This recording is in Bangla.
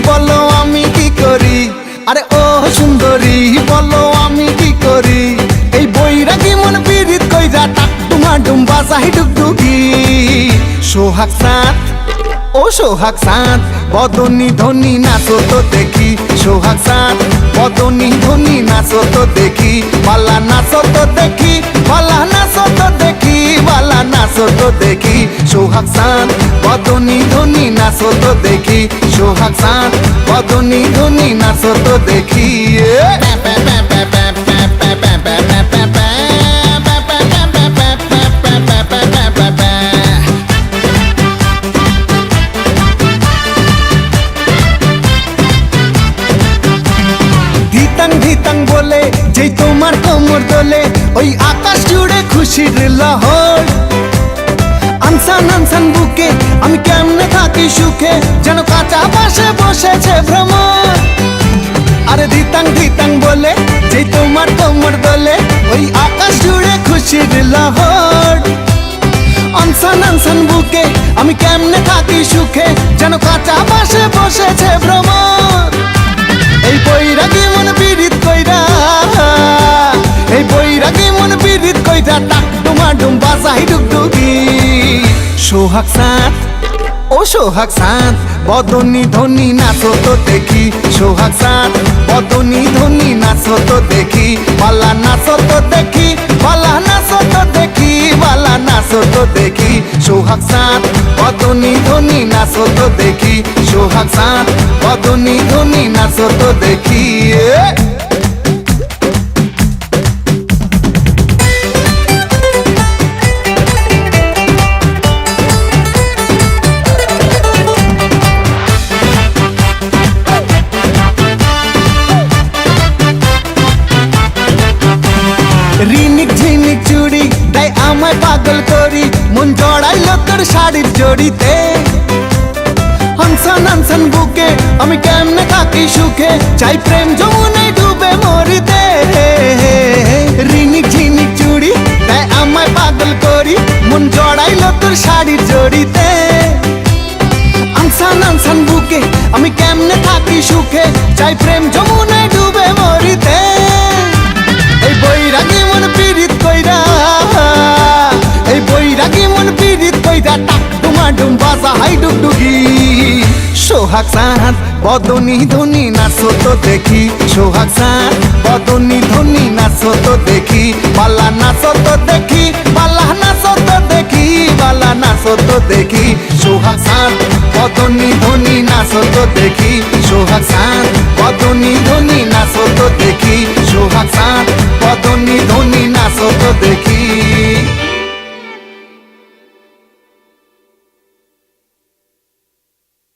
বলো আমি কি করি, আরে ও সুন্দরী বলো আমি কি করি। এই বৈরাগী মন পীড়িত কইরা টাক ডুমা ডুম বাজাই ডুগডুগি। সোহাগ চাঁদ ও সোহাগ চাঁদ বদনী ধনী নাচো তো দেখি। সোহাগ চাঁদ বদনী ধনী নাচো তো দেখি। বালা নাচো তো দেখি, বালা নাচো তো দেখি, বালা নাচো তো দেখি। সোহাগ চাঁদ বদনী ধনী নাচো তো দেখি। সোহাগ চাঁদ বদনী ধনী নাচো তো দেখি। ধিতাং বলে যেই তোমার কোমর দোলে, ওই আকাশ জুড়ে খুশির লহর। আনসান আনসান বুকে আমি কেমনে থাকি সুখে, যেন কাঁচা পাশে বসেছে ভ্রমর। আরে ধিতাং বলে যেই তোমার কোমর দোলে, ওই আকাশ জুড়ে খুশির লহর। আনসান আনসান বুকে আমি কেমনে থাকি সুখে, যেন কাঁচা পাশে বসেছে ভ্রমর। এই বৈরাগী মন পীড়িত কইরা, এই বৈরাগী মন পীড়িত কইরা টাক ডুমা ডুম বাজাই ডুগডুগি। সোহাগ চাঁদ ও সোহাগ চাঁদ বদনী ধনী নাচো তো দেখি। সোহাগ চাঁদ বদনী ধনী নাচো তো দেখি। বালা নাচো তো দেখি, বালা নাচো তো দেখি, বালা নাচো তো দেখি। সোহাগ চাঁদ বদনী ধনী নাচো তো দেখি। সোহাগ চাঁদ বদনী ধনী নাচো তো দেখি। রিনিক ঝিনিক চুড়ি তাই আমায় পাগল করি, মন জড়াইলো তোর শাড়ির জড়িতে। হানসান হানসান বুকে আমি কেমনে থাকি সুখে, চাই প্রেম যমুনায় ডুবে মরিতে। রিনিক ঝিনিক চুড়ি তাই আমায় পাগল করি, মন জড়াইলো তোর শাড়ির জড়িতে। হানসান হানসান বুকে আমি কেমনে থাকি সুখে, চাই প্রেম যমুনায় ডুবে মরিতে। এই বৈরাগী মন পীড়িত কইরা, এই বৈরাগী মন পীড়িত কইরা টাক ডুমা ডুম বাজাই ডুগডুগি। সোহাগ চাঁদ বদনী ধনী নাচো তো দেখি। সোহাগ চাঁদ বদনী ধনী নাচো তো দেখি। বালা নাচো তো দেখি, বালা নাচো তো দেখি, বালা নাচো তো দেখি। সোহাগ চাঁদ বদনী ধনী নাচো তো দেখি। সোহাগ চাঁদ বদনী ধনী নাচো তো দেখি। সোহাগ চাঁদ